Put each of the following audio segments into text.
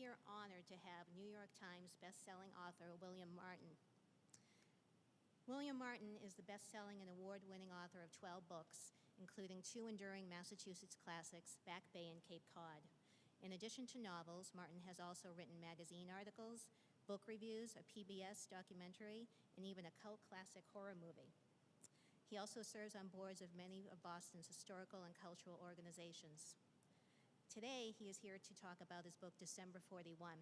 are honored to have New York Times best-selling author William Martin. William Martin is the best-selling and award-winning author of 12 books, including 2 enduring Massachusetts classics, Back Bay and Cape Cod. In addition to novels, Martin has also written magazine articles, book reviews, a PBS documentary, and even a cult classic horror movie. He also serves on boards of many of Boston's historical and cultural organizations. Today, he is here to talk about his book, December 41.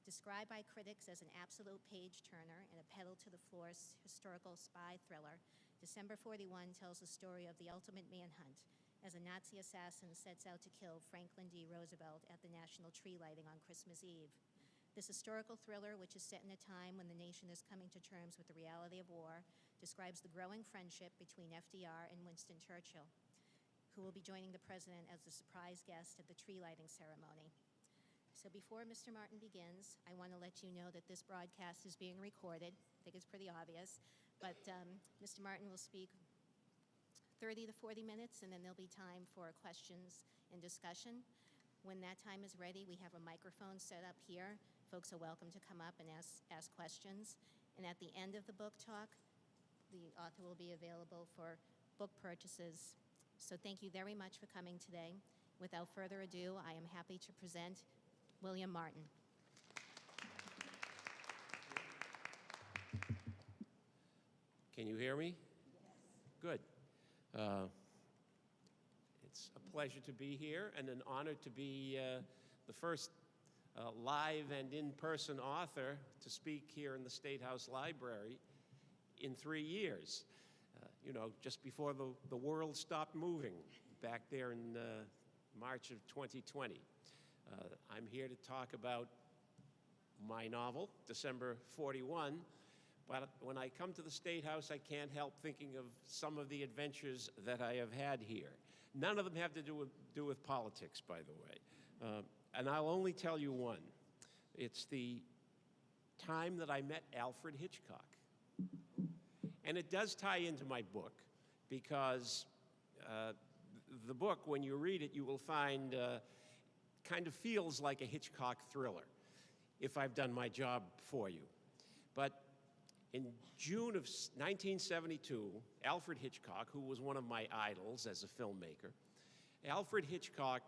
Described by critics as an absolute page-turner and a pedal-to-the-floor historical spy thriller, December 41 tells the story of the ultimate manhunt as a Nazi assassin sets out to kill Franklin D. Roosevelt at the national tree lighting on Christmas Eve. This historical thriller, which is set in a time when the nation is coming to terms with the reality of war, describes the growing friendship between FDR and Winston Churchill, who will be joining the president as a surprise guest at the tree lighting ceremony. So before Mr. Martin begins, I want to let you know that this broadcast is being recorded. I think it's pretty obvious, but Mr. Martin will speak 30 to 40 minutes, and then there'll be time for questions and discussion. When that time is ready, we have a microphone set up here. Folks are welcome to come up and ask questions. And at the end of the book talk, the author will be available for book purchases. So thank you very much for coming today. Without further ado, I am happy to present William Martin. Can you hear me? Yes. Good. It's a pleasure to be here and an honor to be the first live and in-person author to speak here in the State House Library in 3 years. You know, just before the world stopped moving back there in March of 2020. I'm here to talk about my novel, December 41, but when I come to the State House, I can't help thinking of some of the adventures that I have had here. None of them have to do with politics, by the way. And I'll only tell you one. It's the time that I met Alfred Hitchcock. And it does tie into my book because the book, when you read it, you will find kind of feels like a Hitchcock thriller, if I've done my job for you. But in June of 1972, Alfred Hitchcock, who was one of my idols as a filmmaker, Alfred Hitchcock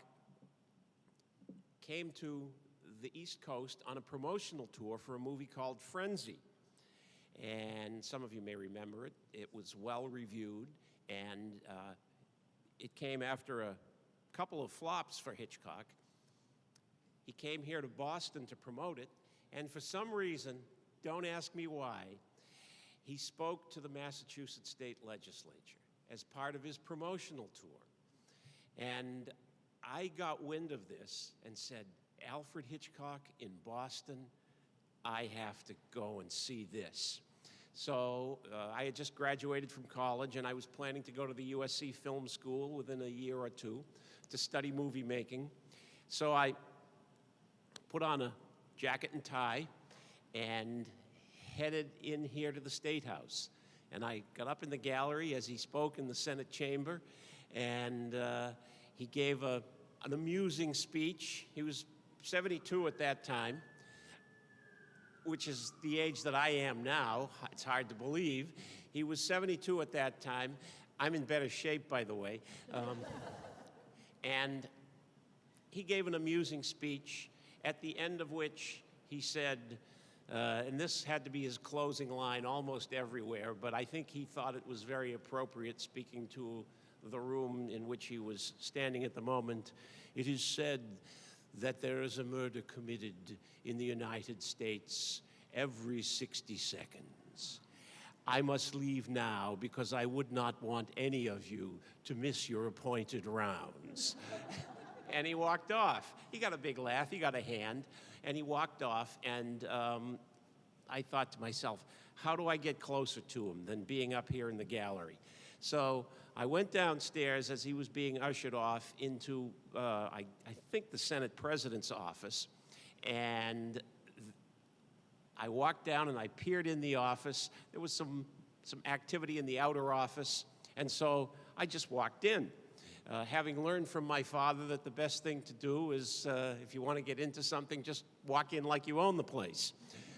came to the East Coast on a promotional tour for a movie called Frenzy. And some of you may remember it. It was well reviewed, and it came after a couple of flops for Hitchcock. He came here to Boston to promote it, and for some reason, don't ask me why, he spoke to the Massachusetts State Legislature as part of his promotional tour. And I got wind of this and said, Alfred Hitchcock in Boston, I have to go and see this. So I had just graduated from college, and I was planning to go to the USC Film School within a year or two to study movie making. So I put on a jacket and tie and headed in here to the State House. And I got up in the gallery as he spoke in the Senate chamber, and he gave an amusing speech. He was 72 at that time, which is the age that I am now. It's hard to believe. He was 72 at that time. I'm in better shape, by the way. And he gave an amusing speech, at the end of which he said, and this had to be his closing line almost everywhere, but I think he thought it was very appropriate speaking to the room in which he was standing at the moment. It is said that there is a murder committed in the United States every 60 seconds. I must leave now because I would not want any of you to miss your appointed rounds. And he walked off. He got a big laugh, he got a hand, and he walked off, and I thought to myself, how do I get closer to him than being up here in the gallery? So I went downstairs as he was being ushered off into, I think, the Senate President's office, and I walked down and I peered in the office. There was some activity in the outer office, and so I just walked in. having learned from my father that the best thing to do is, if you want to get into something, just walk in like you own the place.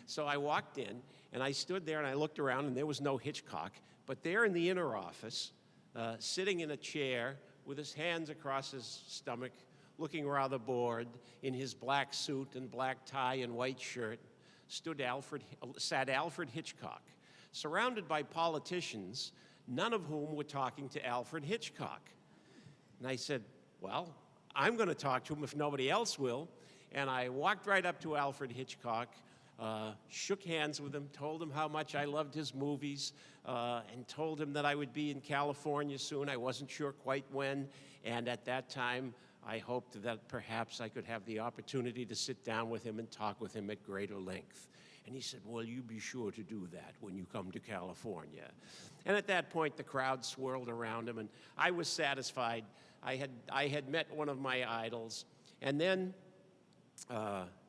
So I walked in, and I stood there, and I looked around, and there was no Hitchcock. But there in the inner office, sitting in a chair with his hands across his stomach, looking rather bored, in his black suit and black tie and white shirt, sat Alfred Hitchcock, surrounded by politicians, none of whom were talking to Alfred Hitchcock. And I said, well, I'm going to talk to him if nobody else will. And I walked right up to Alfred Hitchcock, shook hands with him, told him how much I loved his movies, and told him that I would be in California soon. I wasn't sure quite when. And at that time, I hoped that perhaps I could have the opportunity to sit down with him and talk with him at greater length. And he said, well, you be sure to do that when you come to California. And at that point, the crowd swirled around him, and I was satisfied. I had met one of my idols. And then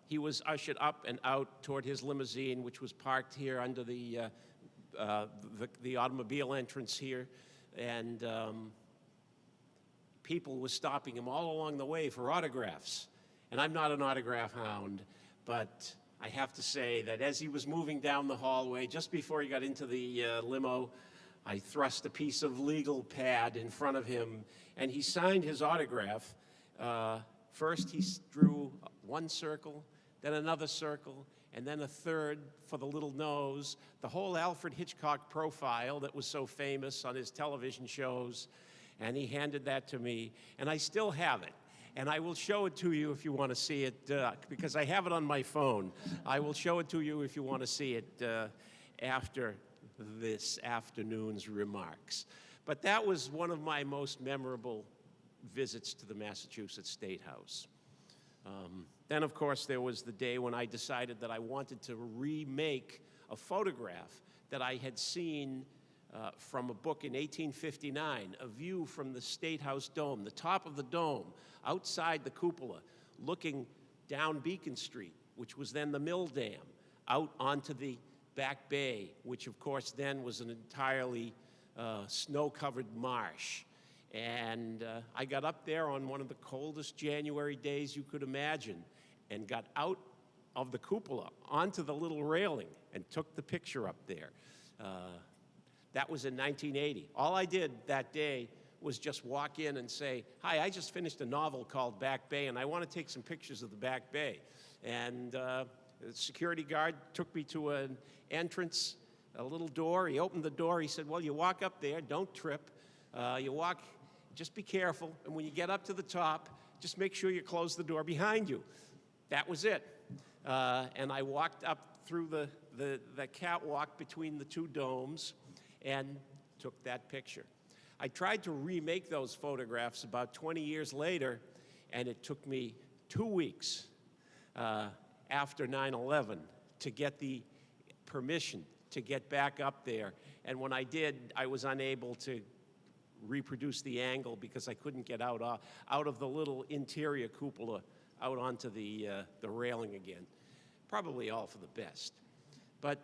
he was ushered up and out toward his limousine, which was parked here under the automobile entrance here. And people were stopping him all along the way for autographs. And I'm not an autograph hound, but I have to say that as he was moving down the hallway, just before he got into the limo, I thrust a piece of legal pad in front of him, and he signed his autograph. First, he drew one circle, then another circle, and then a third for the little nose, the whole Alfred Hitchcock profile that was so famous on his television shows. And he handed that to me, and I still have it. And I will show it to you if you want to see it, because I have it on my phone. I will show it to you if you want to see it after this afternoon's remarks. But that was one of my most memorable visits to the Massachusetts State House. Then, of course, there was the day when I decided that I wanted to remake a photograph that I had seen from a book in 1859, a view from the State House dome, the top of the dome, outside the cupola, looking down Beacon Street, which was then the Mill Dam, out onto the Back Bay, which of course then was an entirely snow-covered marsh. And I got up there on one of the coldest January days you could imagine and got out of the cupola onto the little railing and took the picture up there. That was in 1980. All I did that day was just walk in and say, hi, I just finished a novel called Back Bay, and I want to take some pictures of the Back Bay. And the security guard took me to an entrance, a little door. He opened the door. He said, well, you walk up there, don't trip. You walk, just be careful. And when you get up to the top, just make sure you close the door behind you. That was it. And I walked up through the catwalk between the two domes and took that picture. I tried to remake those photographs about 20 years later, and it took me 2 weeks after 9/11 to get the permission to get back up there. And when I did, I was unable to reproduce the angle because I couldn't get out of the little interior cupola out onto the railing again. Probably all for the best. But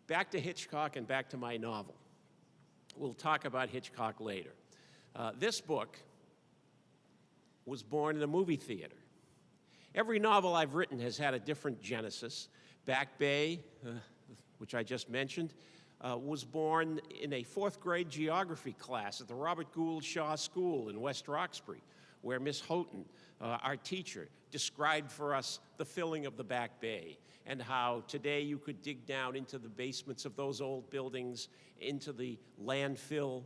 back to Hitchcock and back to my novel. We'll talk about Hitchcock later. This book was born in a movie theater. Every novel I've written has had a different genesis. Back Bay, which I just mentioned, was born in a 4th grade geography class at the Robert Gould Shaw School in West Roxbury, where Miss Houghton, our teacher, described for us the filling of the Back Bay and how today you could dig down into the basements of those old buildings, into the landfill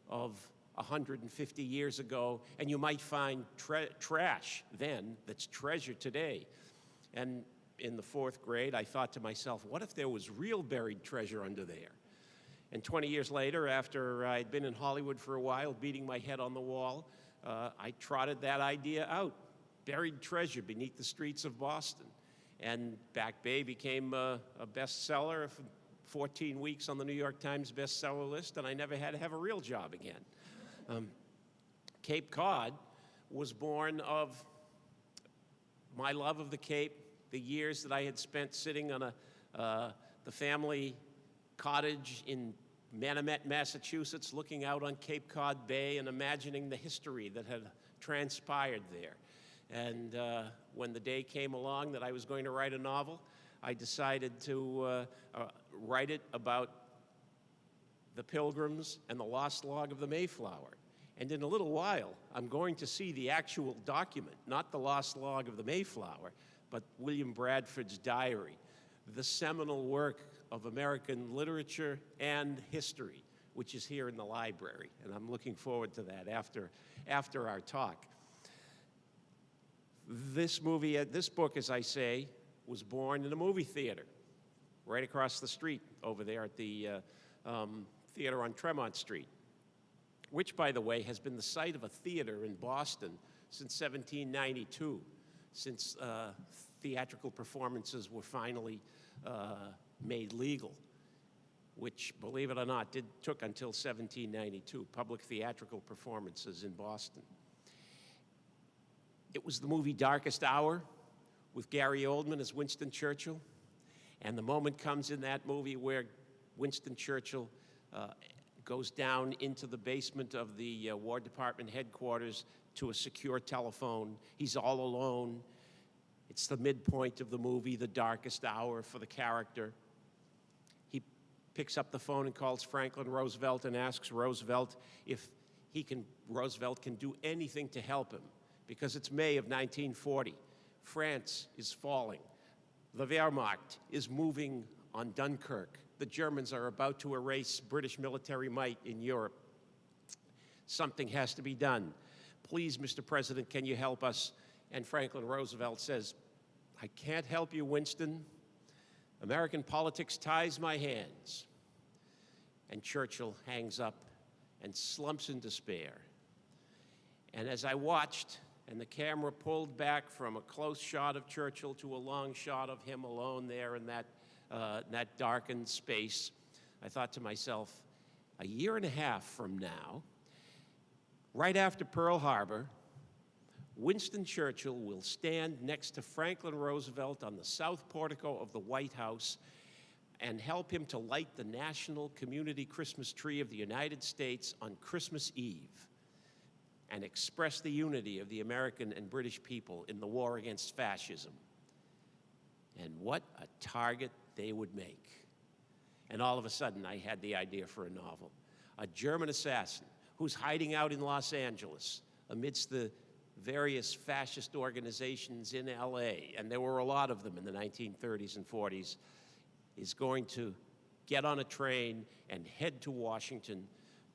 of 150 years ago, and you might find trash then that's treasure today. And in the 4th grade, I thought to myself, what if there was real buried treasure under there? And 20 years later, after I'd been in Hollywood for a while, beating my head on the wall, I trotted that idea out. Buried treasure beneath the streets of Boston. And Back Bay became a bestseller for 14 weeks on the New York Times bestseller list, and I never had to have a real job again. Cape Cod was born of my love of the Cape, the years that I had spent sitting on the family cottage in Manomet, Massachusetts, looking out on Cape Cod Bay and imagining the history that had transpired there. And when the day came along that I was going to write a novel, I decided to write it about the Pilgrims and the lost log of the Mayflower. And in a little while, I'm going to see the actual document, not the lost log of the Mayflower, but William Bradford's diary, the seminal work of American literature and history, which is here in the library. And I'm looking forward to that after our talk. This book, as I say, was born in a movie theater right across the street over there at the theater on Tremont Street, which, by the way, has been the site of a theater in Boston since 1792, since theatrical performances were finally made legal, which, believe it or not, took until 1792, public theatrical performances in Boston. It was the movie Darkest Hour with Gary Oldman as Winston Churchill, and the moment comes in that movie where Winston Churchill goes down into the basement of the War Department headquarters to a secure telephone. He's all alone. It's the midpoint of the movie, the darkest hour for the character. He picks up the phone and calls Franklin Roosevelt and asks Roosevelt if Roosevelt can do anything to help him, because it's May of 1940. France is falling. The Wehrmacht is moving on Dunkirk. The Germans are about to erase British military might in Europe. Something has to be done. Please, Mr. President, can you help us? And Franklin Roosevelt says, I can't help you, Winston. American politics ties my hands. And Churchill hangs up and slumps in despair. And as I watched, and the camera pulled back from a close shot of Churchill to a long shot of him alone there in that darkened space, I thought to myself, a year and a half from now, right after Pearl Harbor, Winston Churchill will stand next to Franklin Roosevelt on the south portico of the White House and help him to light the national community Christmas tree of the United States on Christmas Eve and express the unity of the American and British people in the war against fascism. And what a target they would make. And all of a sudden, I had the idea for a novel. A German assassin who's hiding out in Los Angeles amidst the various fascist organizations in LA, and there were a lot of them in the 1930s and 40s, is going to get on a train and head to Washington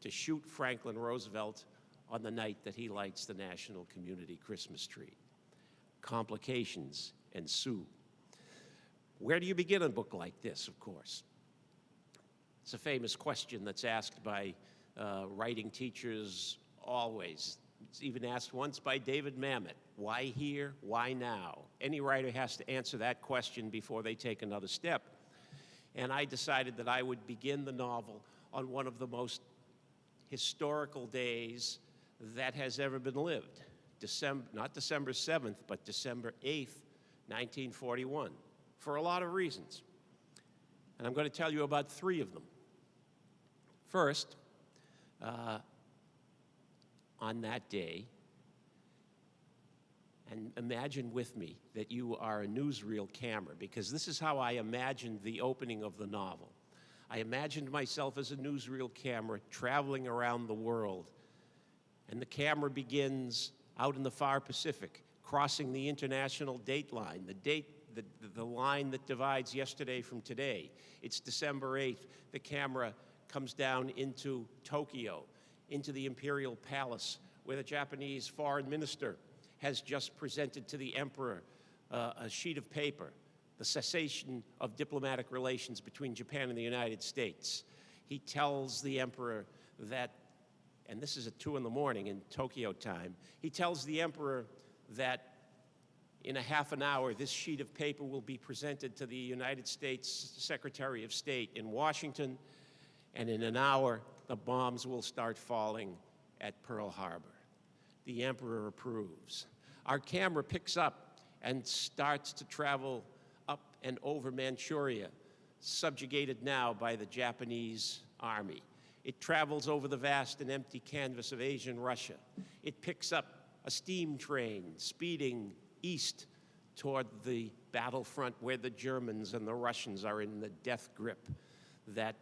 to shoot Franklin Roosevelt on the night that he lights the national community Christmas tree. Complications ensue. Where do you begin a book like this, of course? It's a famous question that's asked by writing teachers always. It's even asked once by David Mamet. Why here? Why now? Any writer has to answer that question before they take another step. And I decided that I would begin the novel on one of the most historical days that has ever been lived. Not December 7th, but December 8th, 1941, for a lot of reasons. And I'm going to tell you about three of them. First, on that day, and imagine with me that you are a newsreel camera, because this is how I imagined the opening of the novel. I imagined myself as a newsreel camera traveling around the world, and the camera begins out in the far Pacific, crossing the international date line, the line that divides yesterday from today. It's December 8th. The camera comes down into Tokyo, into the Imperial Palace, where the Japanese foreign minister has just presented to the emperor a sheet of paper, the cessation of diplomatic relations between Japan and the United States. He tells the emperor that, and this is at 2 in the morning in Tokyo time, he tells the emperor that in a half an hour, this sheet of paper will be presented to the United States Secretary of State in Washington, and in an hour, the bombs will start falling at Pearl Harbor. The emperor approves. Our camera picks up and starts to travel up and over Manchuria, subjugated now by the Japanese army. It travels over the vast and empty canvas of Asian Russia. It picks up a steam train speeding east toward the battlefront where the Germans and the Russians are in the death grip that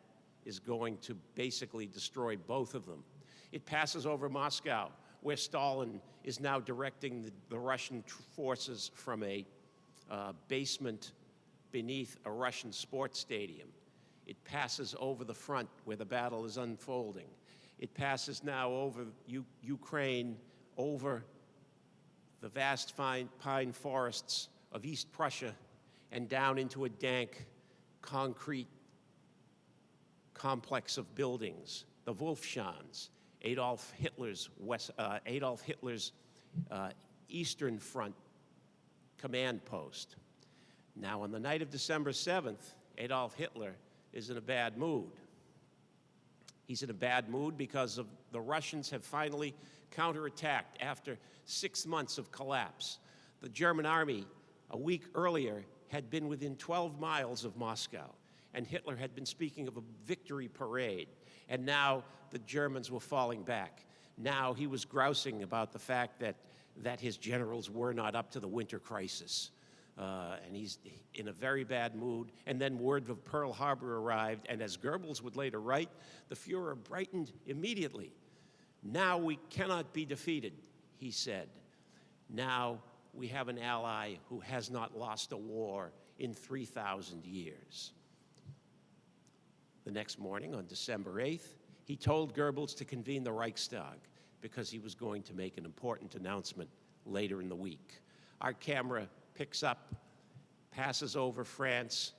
is going to basically destroy both of them. It passes over Moscow, where Stalin is now directing the Russian forces from a basement beneath a Russian sports stadium. It passes over the front where the battle is unfolding. It passes now over Ukraine, over the vast pine forests of East Prussia, and down into a dank concrete complex of buildings, the Wolfschans, Adolf Hitler's Eastern Front command post. Now, on the night of December 7th, Adolf Hitler is in a bad mood. He's in a bad mood because the Russians have finally counterattacked after 6 months of collapse. The German army, a week earlier, had been within 12 miles of Moscow, and Hitler had been speaking of a victory parade, and now the Germans were falling back. Now he was grousing about the fact that his generals were not up to the winter crisis. And he's in a very bad mood. And then word of Pearl Harbor arrived, and as Goebbels would later write, the Fuhrer brightened immediately. Now we cannot be defeated, he said. Now we have an ally who has not lost a war in 3,000 years. The next morning, on December 8th, he told Goebbels to convene the Reichstag because he was going to make an important announcement later in the week. Our camera picks up, passes over France,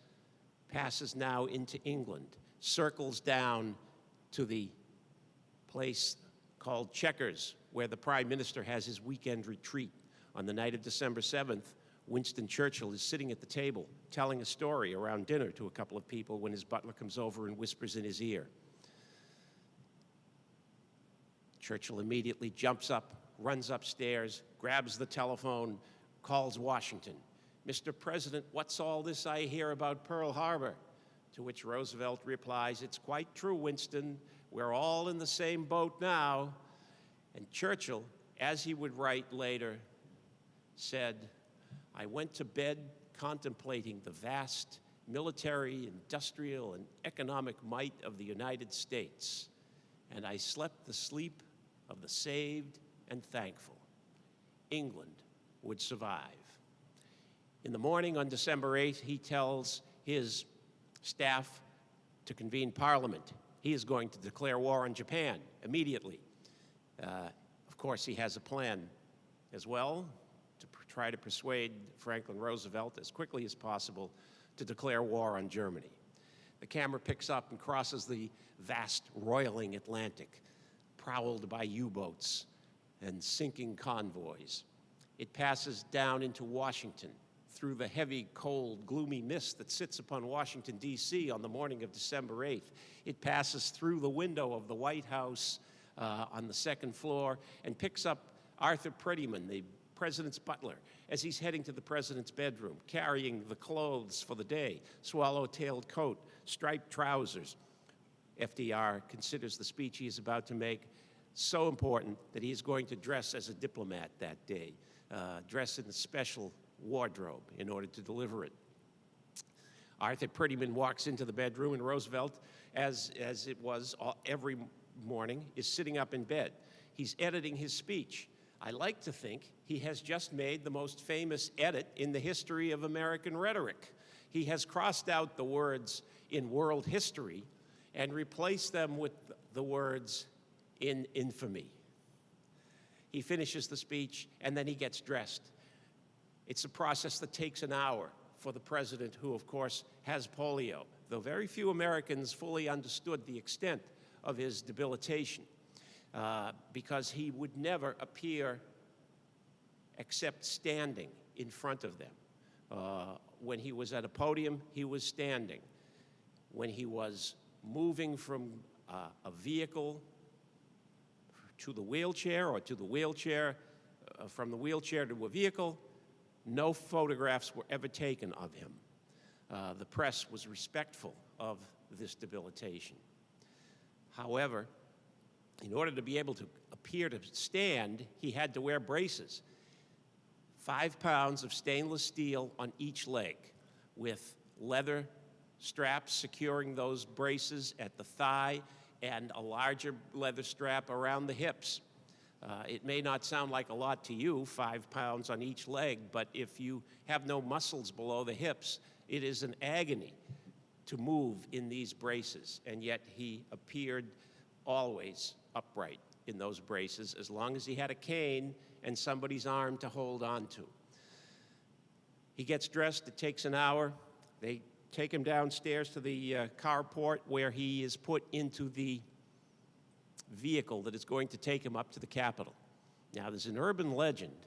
passes now into England, circles down to the place called Chequers, where the Prime Minister has his weekend retreat. On the night of December 7th, Winston Churchill is sitting at the table telling a story around dinner to a couple of people when his butler comes over and whispers in his ear. Churchill immediately jumps up, runs upstairs, grabs the telephone, calls Washington. "Mr. President, what's all this I hear about Pearl Harbor?" To which Roosevelt replies, "It's quite true, Winston. We're all in the same boat now." And Churchill, as he would write later, said, "I went to bed contemplating the vast military, industrial, and economic might of the United States, and I slept the sleep of the saved and thankful. England would survive." In the morning on December 8th, he tells his staff to convene Parliament. He is going to declare war on Japan immediately. Of course, he has a plan as well to try to persuade Franklin Roosevelt as quickly as possible to declare war on Germany. The camera picks up and crosses the vast, roiling Atlantic, prowled by U-boats and sinking convoys. It passes down into Washington through the heavy, cold, gloomy mist that sits upon Washington, D.C. on the morning of December 8th. It passes through the window of the White House on the second floor and picks up Arthur Prettyman, the president's butler, as he's heading to the president's bedroom, carrying the clothes for the day, swallow-tailed coat, striped trousers. FDR considers the speech he is about to make so important that he is going to dress as a diplomat that day, dress in a special wardrobe in order to deliver it. Arthur Prettyman walks into the bedroom, and Roosevelt, as it was every morning, is sitting up in bed. He's editing his speech. I like to think he has just made the most famous edit in the history of American rhetoric. He has crossed out the words "in world history" and replaced them with the words "in infamy." He finishes the speech, and then he gets dressed. It's a process that takes an hour for the president, who, of course, has polio, though very few Americans fully understood the extent of his debilitation, because he would never appear except standing in front of them. When he was at a podium, he was standing. When he was moving from a vehicle to the wheelchair, or to the wheelchair, from the wheelchair to a vehicle, no photographs were ever taken of him. The press was respectful of this debilitation. However, in order to be able to appear to stand, he had to wear braces. 5 pounds of stainless steel on each leg, with leather straps securing those braces at the thigh and a larger leather strap around the hips. It may not sound like a lot to you, 5 pounds on each leg, but if you have no muscles below the hips, it is an agony to move in these braces, and yet he appeared always upright in those braces as long as he had a cane and somebody's arm to hold on to. He gets dressed, it takes an hour. They take him downstairs to the carport where he is put into the vehicle that is going to take him up to the Capitol. Now, there's an urban legend,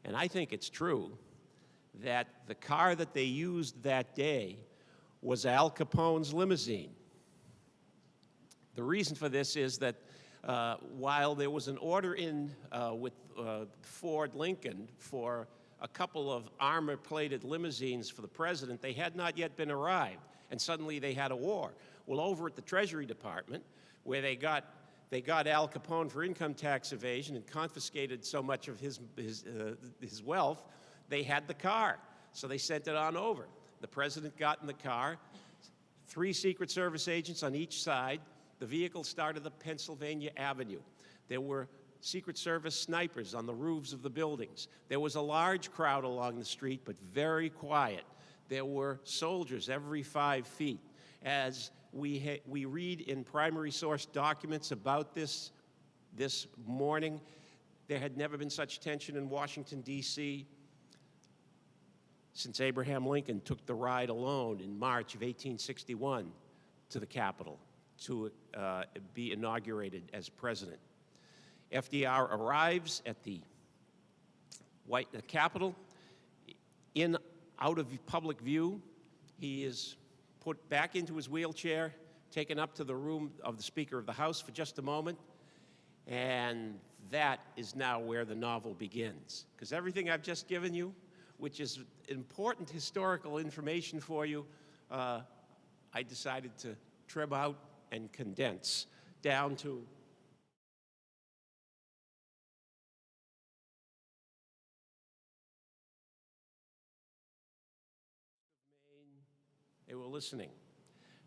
and I think it's true, that the car that they used that day was Al Capone's limousine. The reason for this is that while there was an order in with Ford Lincoln for a couple of armor-plated limousines for the president, they had not yet been arrived, and suddenly they had a war. Well, over at the Treasury Department, where they got Al Capone for income tax evasion and confiscated so much of his wealth, they had the car. So they sent it on over. The president got in the car, 3 Secret Service agents on each side. The vehicle started up Pennsylvania Avenue. There were Secret Service snipers on the roofs of the buildings. There was a large crowd along the street, but very quiet. There were soldiers every 5 feet. As we read in primary source documents about this morning, there had never been such tension in Washington, D.C. since Abraham Lincoln took the ride alone in March of 1861 to the Capitol to be inaugurated as president. FDR arrives at the Capitol. Out of public view, he is put back into his wheelchair, taken up to the room of the Speaker of the House for just a moment, and that is now where the novel begins. Because everything I've just given you, which is important historical information for you, I decided to trim out and condense down to they were listening.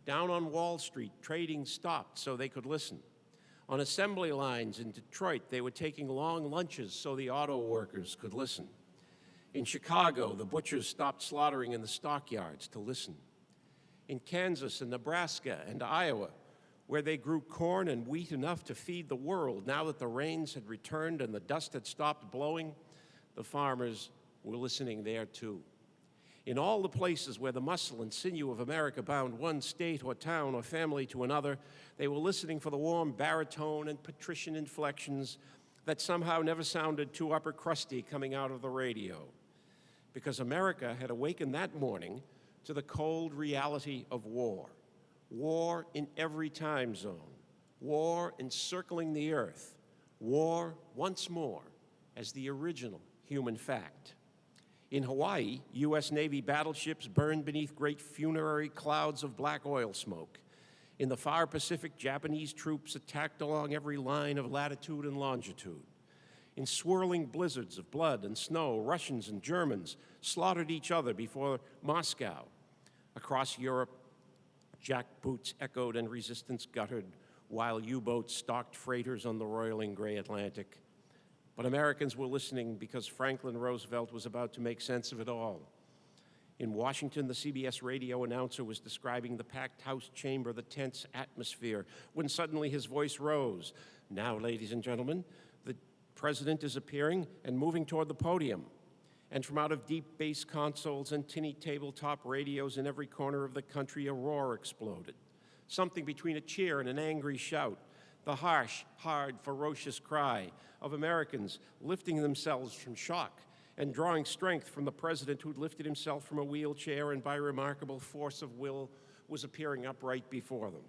Down on Wall Street, trading stopped so they could listen. On assembly lines in Detroit, they were taking long lunches so the auto workers could listen. In Chicago, the butchers stopped slaughtering in the stockyards to listen. In Kansas and Nebraska and Iowa, where they grew corn and wheat enough to feed the world, now that the rains had returned and the dust had stopped blowing, the farmers were listening there too. In all the places where the muscle and sinew of America bound one state or town or family to another, they were listening for the warm baritone and patrician inflections that somehow never sounded too upper crusty coming out of the radio. Because America had awakened that morning to the cold reality of war. War in every time zone. War encircling the earth. War once more as the original human fact. In Hawaii, U.S. Navy battleships burned beneath great funerary clouds of black oil smoke. In the far Pacific, Japanese troops attacked along every line of latitude and longitude. In swirling blizzards of blood and snow, Russians and Germans slaughtered each other before Moscow. Across Europe, jackboots echoed and resistance guttered, while U-boats stalked freighters on the roiling gray Atlantic. But Americans were listening because Franklin Roosevelt was about to make sense of it all. In Washington, the CBS radio announcer was describing the packed House chamber, the tense atmosphere, when suddenly his voice rose. Now, ladies and gentlemen, the president is appearing and moving toward the podium. And from out of deep bass consoles and tinny tabletop radios in every corner of the country, a roar exploded. Something between a cheer and an angry shout. The harsh, hard, ferocious cry of Americans lifting themselves from shock and drawing strength from the president who'd lifted himself from a wheelchair and by remarkable force of will was appearing upright before them.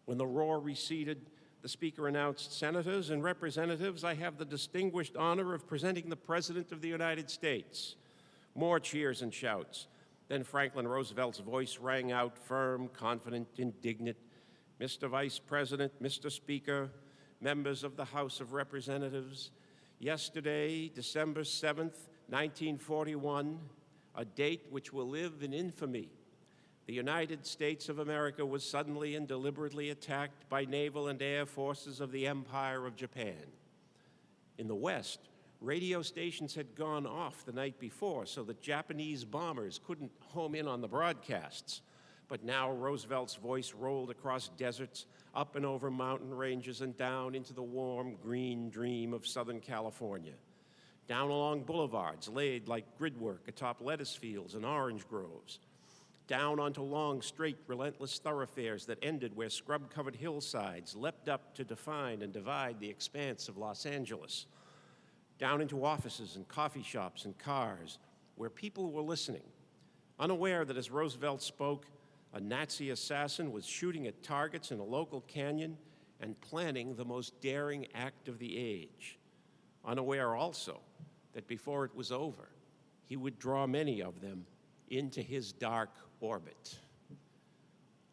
When the roar receded, the speaker announced, "Senators and representatives, I have the distinguished honor of presenting the President of the United States." More cheers and shouts. Then Franklin Roosevelt's voice rang out, firm, confident, indignant. Mr. Vice President, Mr. Speaker, members of the House of Representatives, yesterday, December 7th, 1941, a date which will live in infamy, the United States of America was suddenly and deliberately attacked by naval and air forces of the Empire of Japan. In the West, radio stations had gone off the night before so that Japanese bombers couldn't home in on the broadcasts. But now Roosevelt's voice rolled across deserts, up and over mountain ranges, and down into the warm green dream of Southern California. Down along boulevards laid like gridwork atop lettuce fields and orange groves. Down onto long, straight, relentless thoroughfares that ended where scrub-covered hillsides leapt up to define and divide the expanse of Los Angeles. Down into offices and coffee shops and cars where people were listening, unaware that as Roosevelt spoke, a Nazi assassin was shooting at targets in a local canyon and planning the most daring act of the age. Unaware also that before it was over, he would draw many of them into his dark orbit.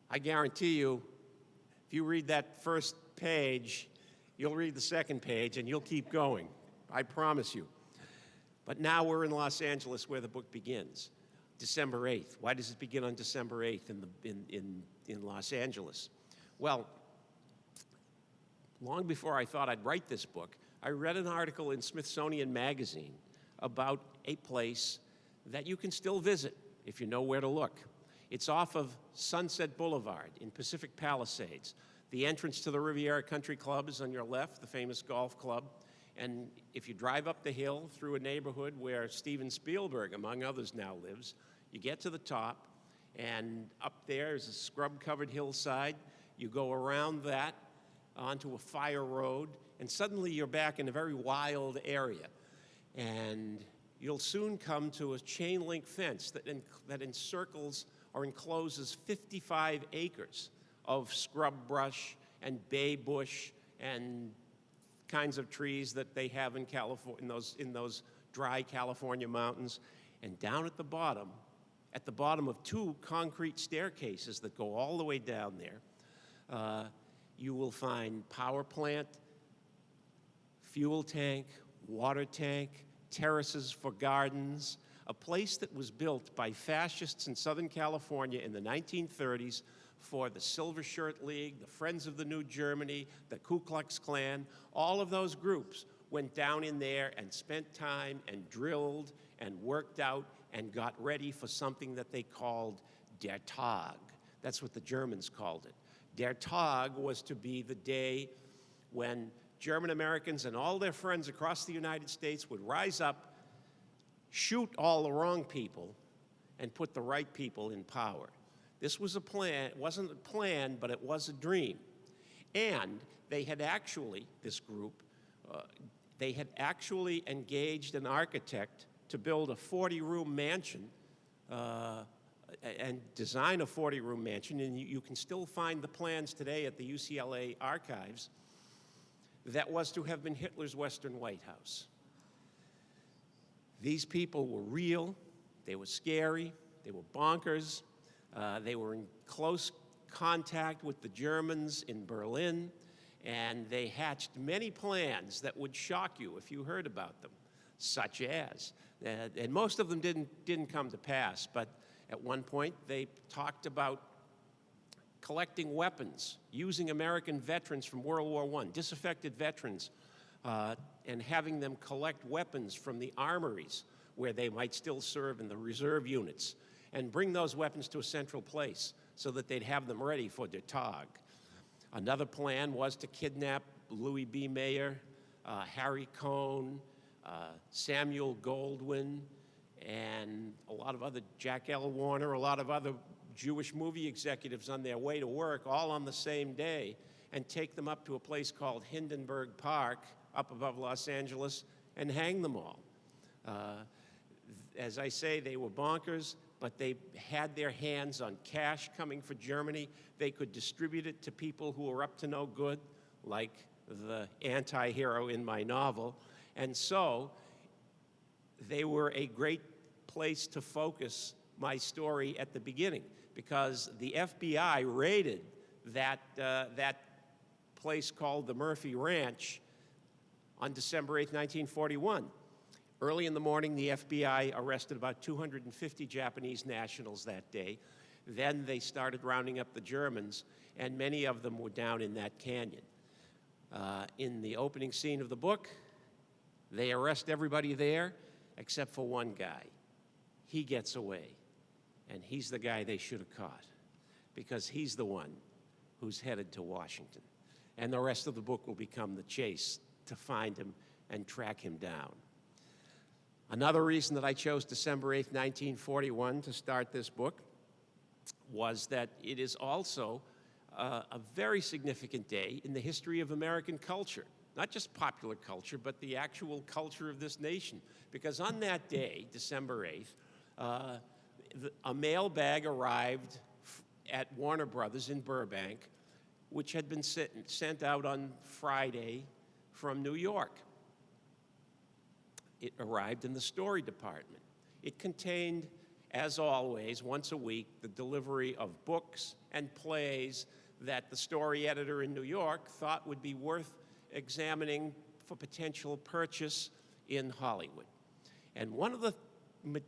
I guarantee you, if you read that first page, you'll read the second page and you'll keep going. I promise you. But now we're in Los Angeles where the book begins. December 8th. Why does it begin on December 8th in Los Angeles? Well, long before I thought I'd write this book, I read an article in Smithsonian Magazine about a place that you can still visit if you know where to look. It's off of Sunset Boulevard in Pacific Palisades. The entrance to the Riviera Country Club is on your left, the famous golf club. And if you drive up the hill through a neighborhood where Steven Spielberg, among others, now lives, you get to the top, and up there is a scrub-covered hillside. You go around that onto a fire road, and suddenly you're back in a very wild area. And you'll soon come to a chain-link fence that encircles or encloses 55 acres of scrub brush and bay bush and kinds of trees that they have in California, in those dry California mountains. And down at the bottom of two concrete staircases that go all the way down there, you will find power plant, fuel tank, water tank, terraces for gardens, a place that was built by fascists in Southern California in the 1930s for the Silver Shirt League, the Friends of the New Germany, the Ku Klux Klan. All of those groups went down in there and spent time and drilled and worked out and got ready for something that they called Der Tag. That's what the Germans called it. Der Tag was to be the day when German Americans and all their friends across the United States would rise up, shoot all the wrong people, and put the right people in power. This was a plan. It wasn't a plan, but it was a dream. And they had actually, this group, they had actually engaged an architect to build a 40-room mansion and design a 40-room mansion. And you can still find the plans today at the UCLA archives. That was to have been Hitler's Western White House. These people were real, they were scary, they were bonkers, they were in close contact with the Germans in Berlin, and they hatched many plans that would shock you if you heard about them, such as, and most of them didn't come to pass, but at one point they talked about collecting weapons, using American veterans from World War I, disaffected veterans, and having them collect weapons from the armories where they might still serve in the reserve units, and bring those weapons to a central place so that they'd have them ready for Der Tag. Another plan was to kidnap Louis B. Mayer, Harry Cohn, Samuel Goldwyn, and a lot of other, Jack L. Warner, a lot of other Jewish movie executives on their way to work, all on the same day, and take them up to a place called Hindenburg Park, up above Los Angeles, and hang them all. As I say, they were bonkers, but they had their hands on cash coming for Germany. They could distribute it to people who were up to no good, like the anti-hero in my novel. And so they were a great place to focus my story at the beginning, because the FBI raided that place called the Murphy Ranch on December 8th, 1941. Early in the morning, the FBI arrested about 250 Japanese nationals that day. Then they started rounding up the Germans, and many of them were down in that canyon. In the opening scene of the book, they arrest everybody there except for one guy. He gets away, and he's the guy they should have caught, because he's the one who's headed to Washington. And the rest of the book will become the chase to find him and track him down. Another reason that I chose December 8th, 1941 to start this book was that it is also a very significant day in the history of American culture. Not just popular culture, but the actual culture of this nation. Because on that day, December 8th, a mailbag arrived at Warner Brothers in Burbank, which had been sent out on Friday from New York. It arrived in the story department. It contained, as always, once a week, the delivery of books and plays that the story editor in New York thought would be worth examining for potential purchase in Hollywood. And one of the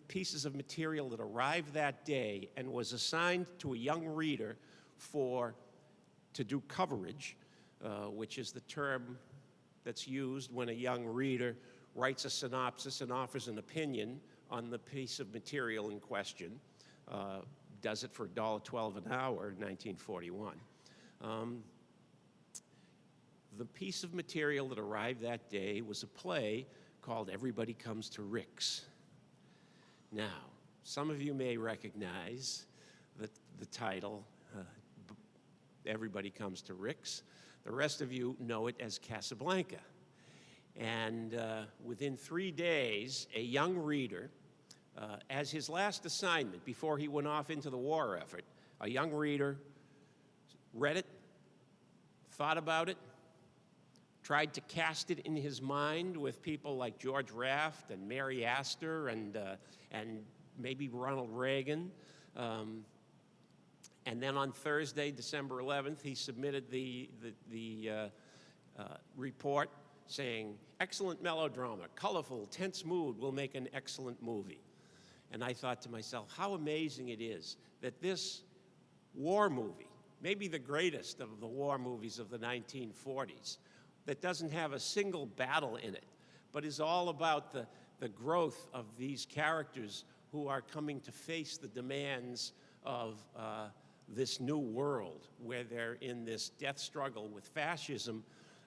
pieces of material that arrived that day and was assigned to a young reader to do coverage, which is the term that's used when a young reader writes a synopsis and offers an opinion on the piece of material in question, does it for $1.12 an hour in 1941. The piece of material that arrived that day was a play called Everybody Comes to Rick's. Now, some of you may recognize the title, Everybody Comes to Rick's. The rest of you know it as Casablanca. And within 3 days, a young reader, as his last assignment before he went off into the war effort, a young reader read it, thought about it, tried to cast it in his mind with people like George Raft and Mary Astor and maybe Ronald Reagan. And then on Thursday, December 11th, he submitted the report saying, excellent melodrama, colorful, tense mood will make an excellent movie. And I thought to myself, how amazing it is that this war movie, maybe the greatest of the war movies of the 1940s, that doesn't have a single battle in it, but is all about the growth of these characters who are coming to face the demands of this new world where they're in this death struggle with fascism,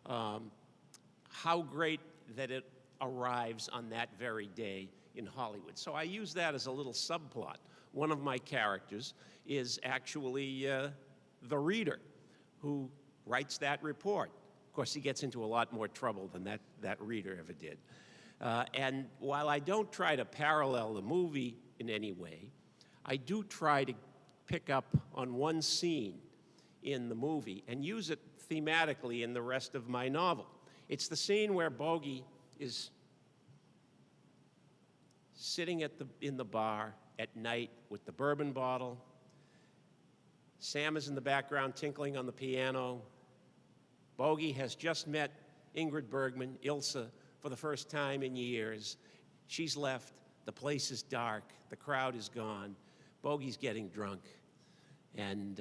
how great that it arrives on that very day in Hollywood. So I use that as a little subplot. One of my characters is actually the reader who writes that report. Of course, he gets into a lot more trouble than that reader ever did. And while I don't try to parallel the movie in any way, I do try to pick up on one scene in the movie and use it thematically in the rest of my novel. It's the scene where Bogey is sitting in the bar at night with the bourbon bottle. Sam is in the background tinkling on the piano. Bogey has just met Ingrid Bergman, Ilsa, for the first time in years. She's left. The place is dark. The crowd is gone. Bogey's getting drunk. And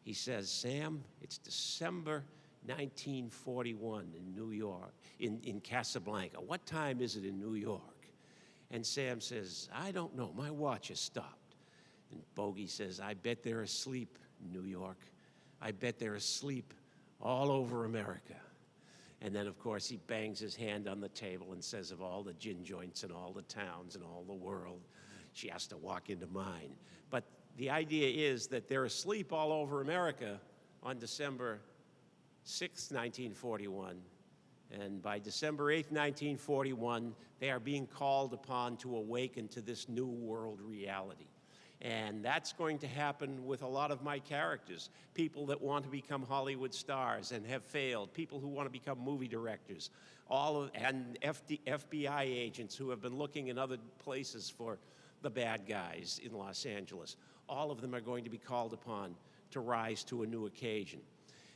he says, Sam, it's December 1941 in New York, in Casablanca. What time is it in New York? And Sam says, I don't know. My watch has stopped. And Bogey says, I bet they're asleep in New York. I bet they're asleep all over America. And then, of course, he bangs his hand on the table and says, of all the gin joints in all the towns in all the world, she has to walk into mine. But the idea is that they're asleep all over America on December 6th, 1941. And by December 8th, 1941, they are being called upon to awaken to this new world reality. And that's going to happen with a lot of my characters, people that want to become Hollywood stars and have failed, people who want to become movie directors, and FBI agents who have been looking in other places for the bad guys in Los Angeles. All of them are going to be called upon to rise to a new occasion.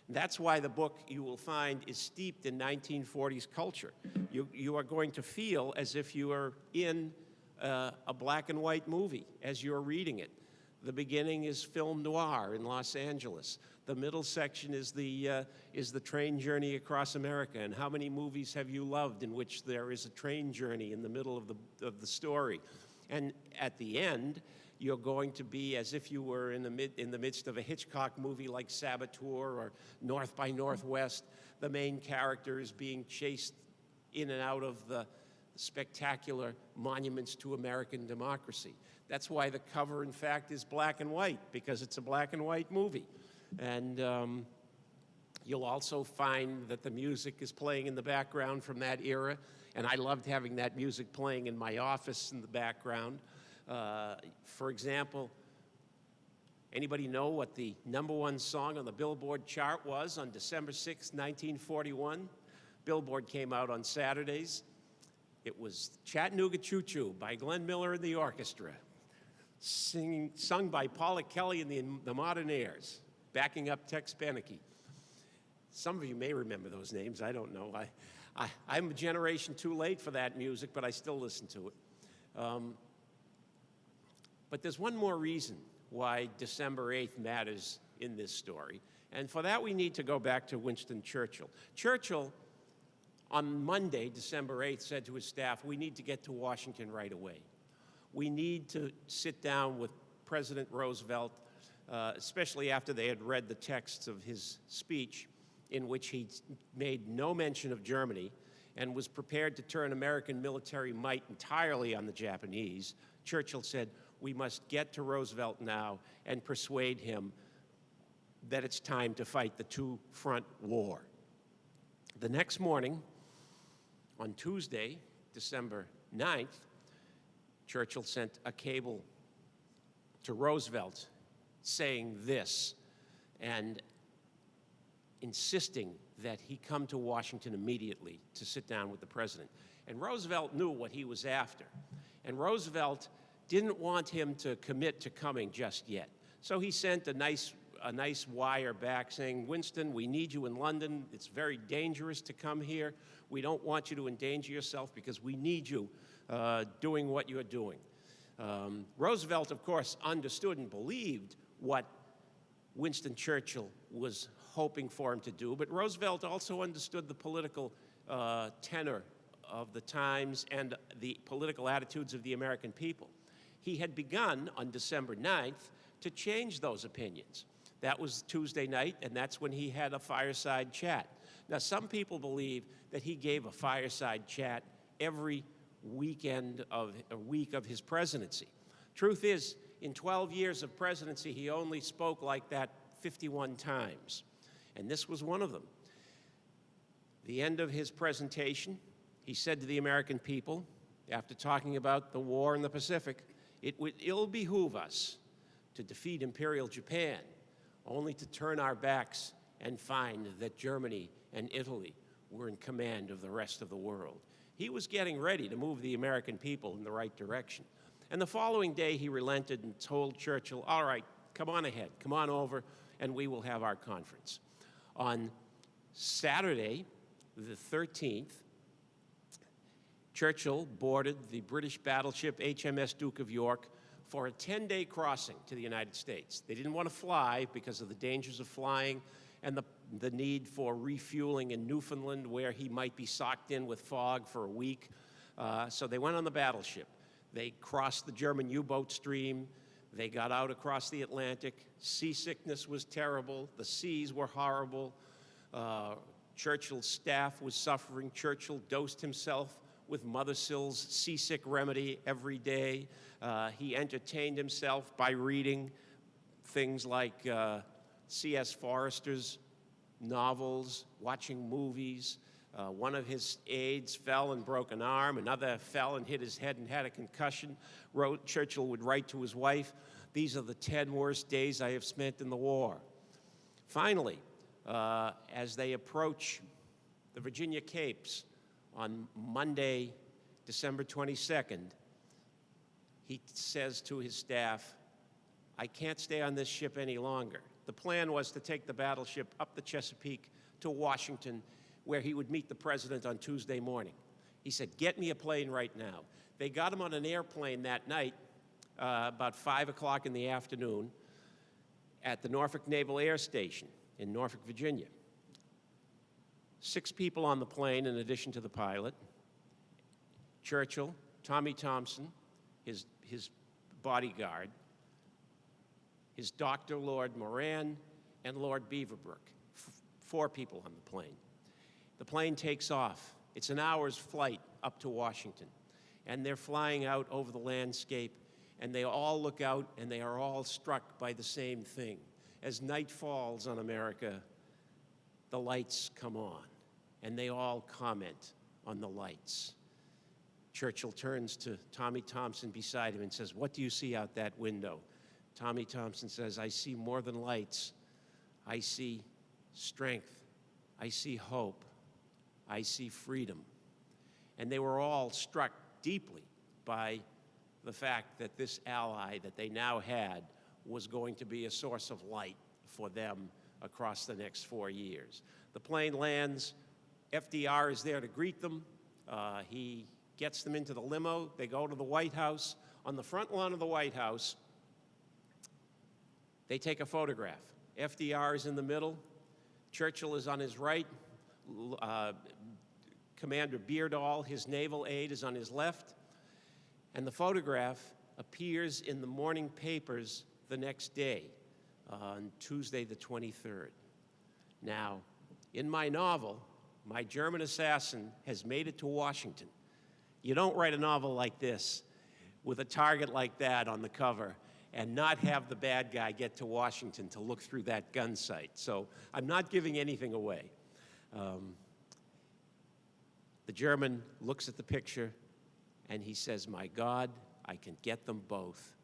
That's why the book, you will find, is steeped in 1940s culture. You are going to feel as if you are in a black and white movie as you're reading it. The beginning is film noir in Los Angeles. The middle section is the train journey across America. And how many movies have you loved in which there is a train journey in the middle of the story? And at the end, you're going to be as if you were in the midst of a Hitchcock movie like Saboteur or North by Northwest. The main character is being chased in and out of the spectacular monuments to American democracy. That's why the cover, in fact, is black and white, because it's a black and white movie. And you'll also find that the music is playing in the background from that era, and I loved having that music playing in my office in the background. For example, anybody know what the #1 song on the Billboard chart was on December 6, 1941? Billboard came out on Saturdays. It was Chattanooga Choo Choo by Glenn Miller and the orchestra, sung by Paula Kelly and the Modernaires, backing up Tex Beneke. Some of you may remember those names, I don't know. I'm a generation too late for that music, but I still listen to it. But there's one more reason why December 8th matters in this story, and for that we need to go back to Winston Churchill. Churchill, on Monday, December 8th, said to his staff, we need to get to Washington right away. We need to sit down with President Roosevelt, especially after they had read the texts of his speech, in which he made no mention of Germany and was prepared to turn American military might entirely on the Japanese. Churchill said, we must get to Roosevelt now and persuade him that it's time to fight the two-front war. The next morning, on Tuesday, December 9th, Churchill sent a cable to Roosevelt saying this and insisting that he come to Washington immediately to sit down with the president. And Roosevelt knew what he was after. And Roosevelt didn't want him to commit to coming just yet. So he sent a nice wire back saying, Winston, we need you in London. It's very dangerous to come here. We don't want you to endanger yourself because we need you doing what you're doing. Roosevelt, of course, understood and believed what Winston Churchill was hoping for him to do, but Roosevelt also understood the political tenor of the times and the political attitudes of the American people. He had begun on December 9th to change those opinions. That was Tuesday night, and that's when he had a fireside chat. Now, some people believe that he gave a fireside chat every week of his presidency. Truth is, in 12 years of presidency, he only spoke like that 51 times, and this was one of them. The end of his presentation, he said to the American people, after talking about the war in the Pacific, it would ill behoove us to defeat Imperial Japan, only to turn our backs and find that Germany and Italy were in command of the rest of the world. He was getting ready to move the American people in the right direction. And the following day, he relented and told Churchill, all right, come on ahead, come on over, and we will have our conference. On Saturday, the 13th, Churchill boarded the British battleship HMS Duke of York for a 10-day crossing to the United States. They didn't want to fly because of the dangers of flying and the need for refueling in Newfoundland, where he might be socked in with fog for a week. So they went on the battleship. They crossed the German U-boat stream. They got out across the Atlantic. Seasickness was terrible. The seas were horrible. Churchill's staff was suffering. Churchill dosed himself with Mothersill's seasick remedy every day. He entertained himself by reading things like C.S. Forester's novels, watching movies. One of his aides fell and broke an arm. Another fell and hit his head and had a concussion. Churchill would write to his wife, "These are the 10 worst days I have spent in the war." Finally, as they approach the Virginia Capes on Monday, December 22nd, he says to his staff, "I can't stay on this ship any longer. The plan was to take the battleship up the Chesapeake to Washington, where he would meet the president on Tuesday morning. He said, "Get me a plane right now." They got him on an airplane that night, about 5 o'clock in the afternoon, at the Norfolk Naval Air Station in Norfolk, Virginia. 6 people on the plane in addition to the pilot: Churchill, Tommy Thompson, his bodyguard, his doctor, Lord Moran, and Lord Beaverbrook. 4 people on the plane. The plane takes off. It's an hour's flight up to Washington. And they're flying out over the landscape, and they all look out, and they are all struck by the same thing. As night falls on America, the lights come on, and they all comment on the lights. Churchill turns to Tommy Thompson beside him and says, "What do you see out that window?" Tommy Thompson says, "I see more than lights. I see strength. I see hope. I see freedom." And they were all struck deeply by the fact that this ally that they now had was going to be a source of light for them across the next 4 years. The plane lands. FDR is there to greet them. He gets them into the limo. They go to the White House. On the front lawn of the White House, they take a photograph. FDR is in the middle. Churchill is on his right. Commander Beardall, his naval aide, is on his left. And the photograph appears in the morning papers the next day, on Tuesday the 23rd. Now, in my novel, my German assassin has made it to Washington. You don't write a novel like this with a target like that on the cover and not have the bad guy get to Washington to look through that gun sight. So I'm not giving anything away. The German looks at the picture and he says, "My God, I can get them both.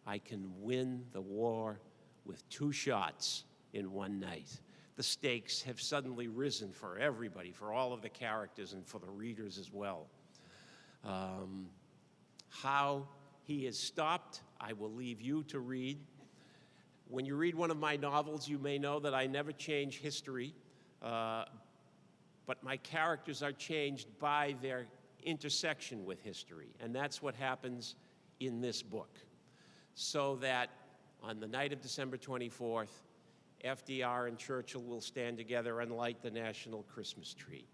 I can win the war with 2 shots in one night." The stakes have suddenly risen for everybody, for all of the characters and for the readers as well. How he is stopped, I will leave you to read. When you read one of my novels, you may know that I never change history, but my characters are changed by their intersection with history, and that's what happens in this book. So that on the night of December 24th, FDR and Churchill will stand together and light the national Christmas tree.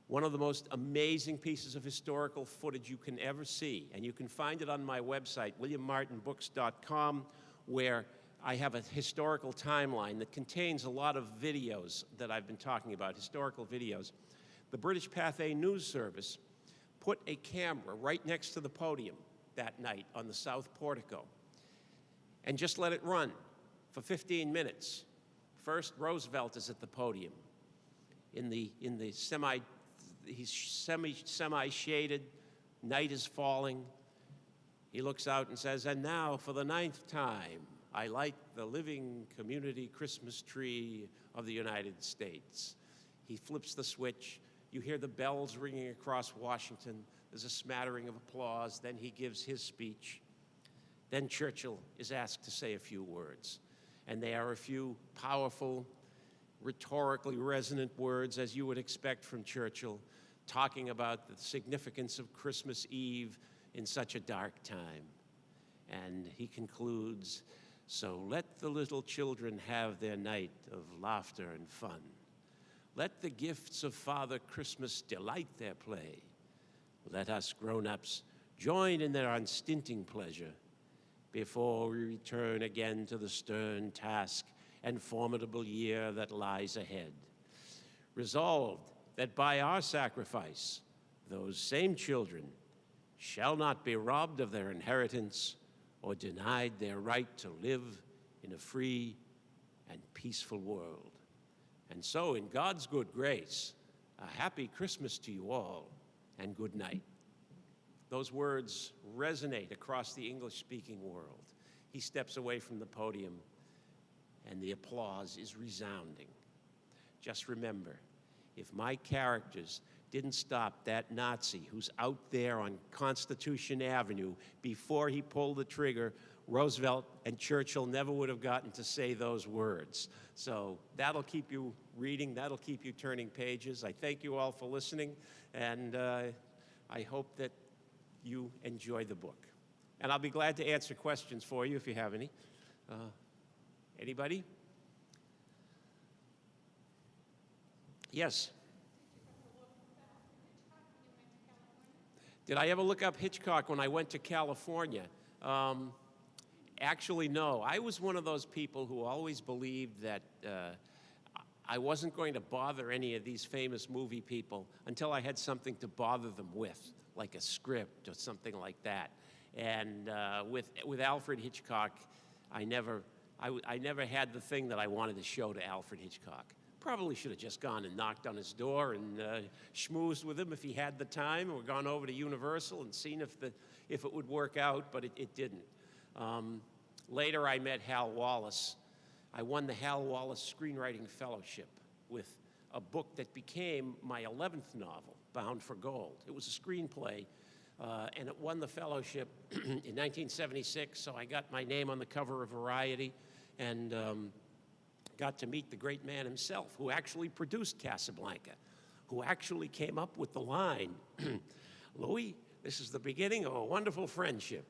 One of the most amazing pieces of historical footage you can ever see, and you can find it on my website, WilliamMartinBooks.com, where I have a historical timeline that contains a lot of videos that I've been talking about, historical videos. The British Pathé News Service put a camera right next to the podium that night on the south portico and just let it run for 15 minutes. First, Roosevelt is at the podium he's semi-shaded, night is falling. He looks out and says, "And now for the 9th time, I light the living community Christmas tree of the United States." He flips the switch. You hear the bells ringing across Washington. There's a smattering of applause. Then he gives his speech. Then Churchill is asked to say a few words. And they are a few powerful, rhetorically resonant words, as you would expect from Churchill, talking about the significance of Christmas Eve in such a dark time. And he concludes, "So let the little children have their night of laughter and fun. Let the gifts of Father Christmas delight their play. Let us grown-ups join in their unstinting pleasure before we return again to the stern task and formidable year that lies ahead. Resolved that by our sacrifice, those same children shall not be robbed of their inheritance or denied their right to live in a free and peaceful world. And so, in God's good grace, a happy Christmas to you all, and good night." Those words resonate across the English-speaking world. He steps away from the podium, and the applause is resounding. Just remember, if my characters didn't stop that Nazi who's out there on Constitution Avenue before he pulled the trigger Roosevelt and Churchill never would have gotten to say those words. So that'll keep you reading, that'll keep you turning pages. I thank you all for listening, and I hope that you enjoy the book. And I'll be glad to answer questions for you if you have any. Anybody? Yes? Did I ever look up Hitchcock when I went to California? Actually, no. I was one of those people who always believed that I wasn't going to bother any of these famous movie people until I had something to bother them with, like a script or something like that. And with Alfred Hitchcock, I never had the thing that I wanted to show to Alfred Hitchcock. Probably should have just gone and knocked on his door and schmoozed with him if he had the time, or gone over to Universal and seen if it would work out, but it didn't. Later, I met Hal Wallis. I won the Hal Wallis Screenwriting Fellowship with a book that became my 11th novel, Bound for Gold. It was a screenplay, and it won the fellowship in 1976, so I got my name on the cover of Variety, and got to meet the great man himself, who actually produced Casablanca, who actually came up with the line, Louis, this is the beginning of a wonderful friendship.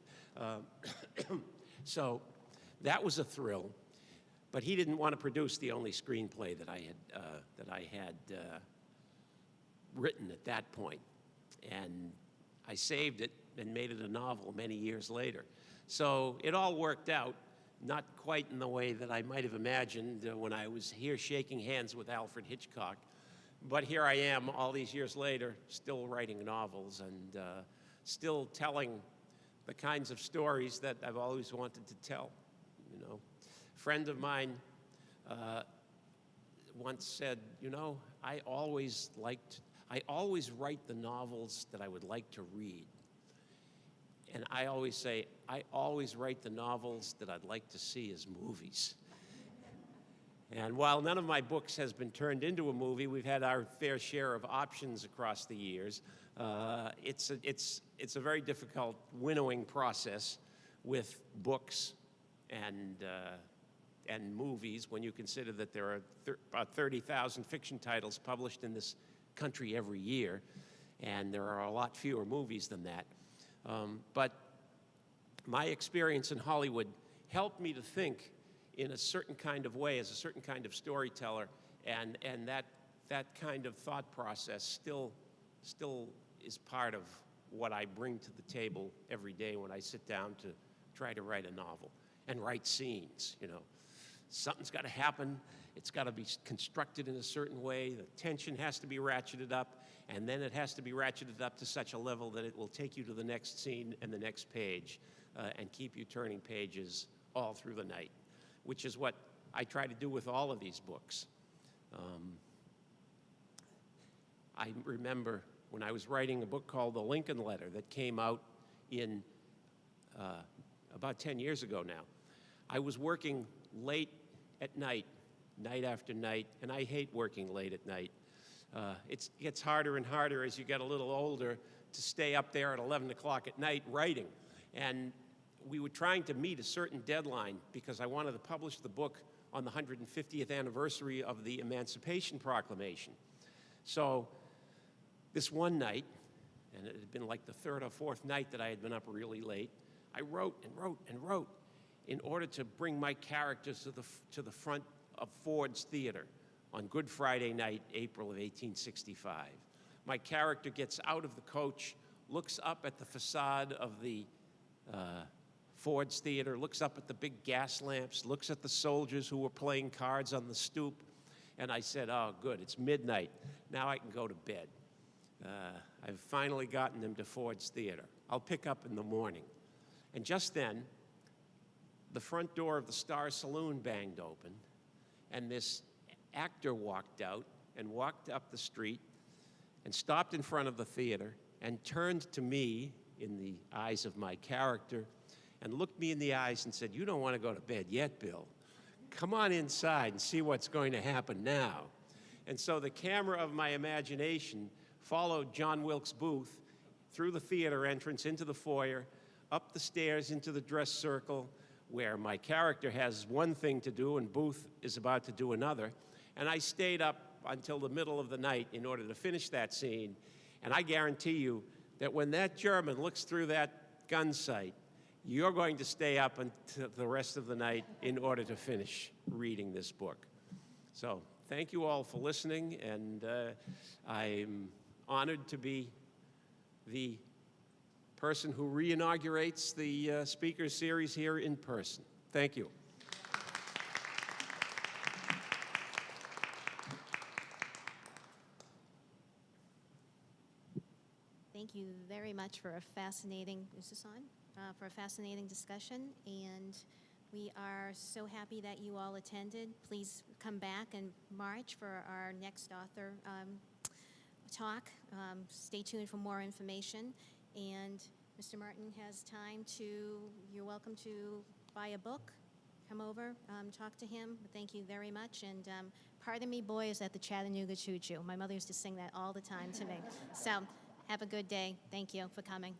So that was a thrill, but he didn't want to produce the only screenplay that I had written at that point. And I saved it and made it a novel many years later. So it all worked out. Not quite in the way that I might have imagined when I was here shaking hands with Alfred Hitchcock. But here I am, all these years later, still writing novels and still telling the kinds of stories that I've always wanted to tell. You know, a friend of mine once said, you know, I always write the novels that I would like to read. And I always say, I always write the novels that I'd like to see as movies. And while none of my books has been turned into a movie, we've had our fair share of options across the years. It's a very difficult winnowing process with books and movies when you consider that there are about 30,000 fiction titles published in this country every year, and there are a lot fewer movies than that. But my experience in Hollywood helped me to think in a certain kind of way, as a certain kind of storyteller, and that kind of thought process still is part of what I bring to the table every day when I sit down to try to write a novel and write scenes. You know, something's got to happen. It's got to be constructed in a certain way. The tension has to be ratcheted up. And then it has to be ratcheted up to such a level that it will take you to the next scene and the next page and keep you turning pages all through the night, which is what I try to do with all of these books. I remember when I was writing a book called The Lincoln Letter that came out in about 10 years ago now. I was working late at night, night after night, and I hate working late at night. It gets harder and harder as you get a little older to stay up there at 11 o'clock at night writing. And we were trying to meet a certain deadline because I wanted to publish the book on the 150th anniversary of the Emancipation Proclamation. So this one night, and it had been like the third or fourth night that I had been up really late, I wrote and wrote and wrote in order to bring my characters to the front of Ford's Theater on Good Friday night, April of 1865. My character gets out of the coach, looks up at the facade of the Ford's Theater, looks up at the big gas lamps, looks at the soldiers who were playing cards on the stoop, and I said, oh, good, it's midnight. Now I can go to bed. I've finally gotten them to Ford's Theater. I'll pick up in the morning. And just then, the front door of the Star Saloon banged open, and this actor walked out and walked up the street and stopped in front of the theater and turned to me in the eyes of my character and looked me in the eyes and said, you don't want to go to bed yet, Bill. Come on inside and see what's going to happen now. And so the camera of my imagination followed John Wilkes Booth through the theater entrance into the foyer, up the stairs into the dress circle, where my character has one thing to do and Booth is about to do another. And I stayed up until the middle of the night in order to finish that scene. And I guarantee you that when that German looks through that gun sight, you're going to stay up until the rest of the night in order to finish reading this book. So thank you all for listening, and I'm honored to be the person who re-inaugurates the speaker series here in person. Thank you. Thank you very much for a fascinating, is this on? For a fascinating discussion, and we are so happy that you all attended. Please come back in March for our next author talk. Stay tuned for more information, and Mr. Martin has time to, you're welcome to buy a book, come over, talk to him. Thank you very much, and pardon me, boys, at the Chattanooga Choo Choo. My mother used to sing that all the time to me. So have a good day. Thank you for coming.